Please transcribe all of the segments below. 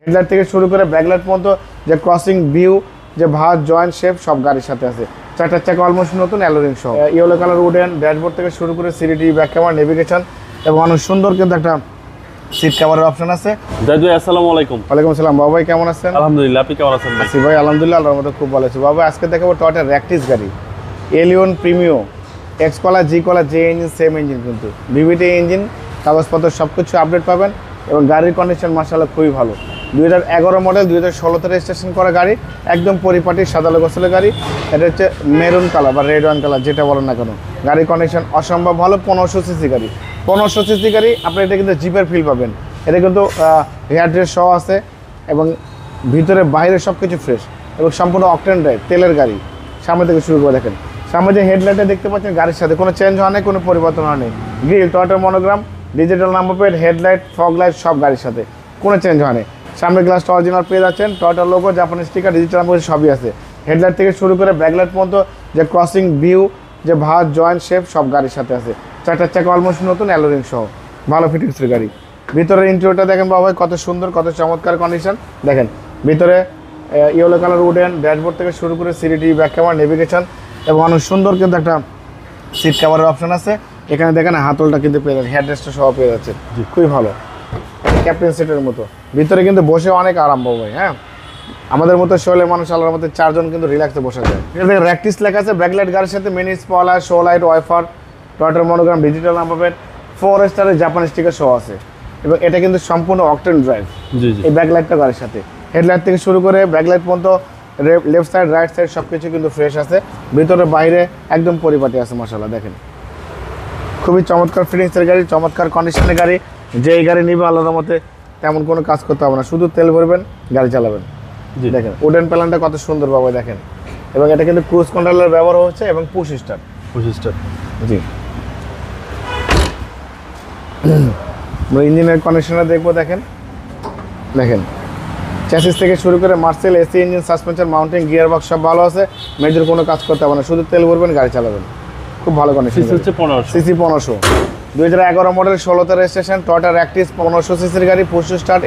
Headlight থেকে শুরু করে ব্যাকলাইট পর্যন্ত যে ক্রসিং ভিউ, যে ভাঁজ, জয়েন্ট শেপ সব গাড়ির সাথে আছে। চারটার চাকা অলমোস্ট নতুন, অ্যালোরিং সহ। ইয়েলো কালার উডেন ড্যাশবোর্ড থেকে শুরু করে সিডি, ব্যাক ক্যামেরা, নেভিগেশন এবং অনেক সুন্দর কিন্তু একটা সিট কভারের অপশন আছে। দাদু আসসালামু আলাইকুম। ওয়ালাইকুম আসসালাম। বাবা ভাই কেমন আছেন? আলহামদুলিল্লাহ, আপনি কেমন আছেন? আছি ভাই আলহামদুলিল্লাহ, আল্লাহর মধ্যে খুব ভালো আছি। বাবা আজকে দেখাবো টয়োটা র্যাকটিস গাড়ি, এলিয়ন প্রিমিও, এক্স কলার, জি কলার, যে ইঞ্জিন সেম ইঞ্জিন, কিন্তু ভিভিটি ইঞ্জিন, কাগজপত্র সব কিছু আপডেট পাবেন এবং গাড়ির কন্ডিশন মাশাআল্লাহ খুবই ভালো। 2011 মডেল, 2016তে রেজিস্ট্রেশন করা গাড়ি, একদম পরিপাটি সাদা গোছালো গাড়ি। এটা হচ্ছে মেরুন কালার বা রেড ওয়াইন কালার, যেটা বলেন না কেন। গাড়ির কন্ডিশন অসম্ভব ভালো। 1500 সিসি গাড়ি, 1500 সিসি গাড়ি। আপনি এটা কিন্তু জিপের ফিল পাবেন। এটা কিন্তু হেয়ার ড্রেস সহ আছে এবং ভিতরে বাইরে সব কিছু ফ্রেশ এবং সম্পূর্ণ অকটেন ড্রাইভ, তেলের গাড়ি। সামনে থেকে শুরু করে দেখেন, সামনে যে হেডলাইটটা দেখতে পাচ্ছেন গাড়ির সাথে কোনো চেঞ্জ হয় না, কোনো পরিবর্তন হয়নি। Grill, Toyota monogram, digital number plate, headlight, fog light সব গাড়ির সাথে, কোনো চেঞ্জ হয়নি। সামনে গ্লাসটা অরিজিনাল পেয়ে যাচ্ছেন, টয়োটা লোগো, জাপানি স্টিকার, ডিজিটাল নাম্বার সবই আছে। হেডলাইট থেকে শুরু করে ব্যাকলাইট পর্যন্ত যে ক্রসিং ভিউ, যে ভাঁজ, জয়েন্ট শেপ সব গাড়ির সাথে আছে। চারটার চাকা অলমোস্ট নতুন, অ্যালোরিং সহ, ভালো ফিটিংসের গাড়ি। ভিতরের ইন্টেরিয়রটা দেখেন বাবা কত সুন্দর, কত চমৎকার কন্ডিশন। দেখেন ভিতরে ইয়েলো কালার উডেন ড্যাশবোর্ড থেকে শুরু করে সিডি, ব্যাক ক্যামেরা, নেভিগেশন এবং অনেক সুন্দর কিন্তু একটা সিট কভারের অপশন আছে। এখানে দেখেন হাতলটা কিন্তু পেয়ে যাচ্ছে, হেডরেস্টটা সহ পেয়ে যাচ্ছে, খুবই ভালো, ক্যাপ্টেন সিটের মতো। ভিতরে কিন্তু বসে অনেক আরাম পাবো। হ্যাঁ, আমাদের মতো শোলে মানুষ, আল্লাহর মধ্যে 4 জন কিন্তু রিল্যাক্সে বসা যায়। এটা র্যাকটিস লেখা আছে, ব্যাকলাইট গাড়ির সাথে mini spoiler, show light, wiper, টয়োটার মনোগ্রাম, ডিজিটাল নাম্বার প্লেট, 4 স্টারের জাপানি স্টিকার সহ আছে এবং এটা কিন্তু সম্পূর্ণ অকটেন ড্রাইভ। এই ব্যাকলাইটটা গাড়ির সাথে, হেডলাইট থেকে শুরু করে ব্যাকলাইট পর্যন্ত লেফট সাইড, রাইট সাইড সব কিছু কিন্তু ফ্রেশ আছে। ভিতরে বাইরে একদম পরিপাটি আছে মাশাআল্লাহ। দেখেন খুবই চমৎকার ফিটিংসের গাড়ি, চমৎকার কন্ডিশনের গাড়ি। যে এই গাড়ি নিবে আল্লাহর মতে তেমন কোনো কাজ করতে হবে না, শুধু তেল ভরবেন, গাড়ি চালাবেন। দেখেন উডেন প্ল্যানটা কত সুন্দর বাবা, দেখেন। এবং এটা কিন্তু ক্রুজ কন্ট্রোলের ব্যবহার হচ্ছে এবং পুশ স্টার্ট। জি, আমরা ইঞ্জিনের কন্ডিশনটা দেখবো। দেখেন দেখেন চ্যাসিস থেকে শুরু করে Marcel, AC engine, suspension, mounting, gear box সব ভালো আছে। মেজর কোনো কাজ করতে হবে না, শুধু তেল ভরবেন, গাড়ি চালাবেন। খুব ভালো কন্ডিশন। সিসি 1500, 2011 মডেল, 16তে রেজিস্ট্রেশন, টয়োটা র্যাকটিস 1500 সিসির গাড়ি, পুশ স্টার্ট,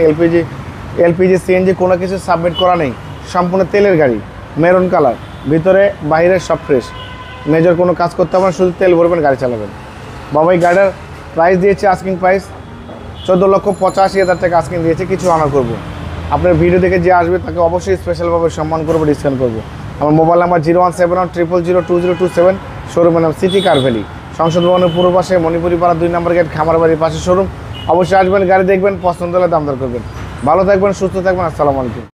এলপিজি সিএনজি কোনো কিছু সাবমিট করা নেই, সম্পূর্ণ তেলের গাড়ি, মেরুন কালার, ভিতরে বাইরে সব ফ্রেশ। মেজর কোনো কাজ করতে হবে না, শুধু তেল ভরবেন, গাড়ি চালাবেন। বাবা এই গাড়ির প্রাইস দিয়েছে, আস্কিং প্রাইস 14,85,000 টাকা আস্কিং দিয়েছে, কিছু অনার করবো। আপনার ভিডিও দেখে যে আসবে তাকে অবশ্যই স্পেশালভাবে সম্মান করবো, ডিসকাউন্ট করবো। আমার মোবাইল নাম্বার 01710002027, শোরুমের নাম সিটি কার ভ্যালি, সংসদ ভবনের পূর্ব পাশে, মণিপুরি পাড়া 2 নম্বর গেট, খামার বাড়ির পাশে শোরুম। অবশ্যই আসবেন, গাড়ি দেখবেন, পছন্দ হলে দাম দর করবেন। ভালো থাকবেন, সুস্থ থাকবেন, আসসালামু আলাইকুম।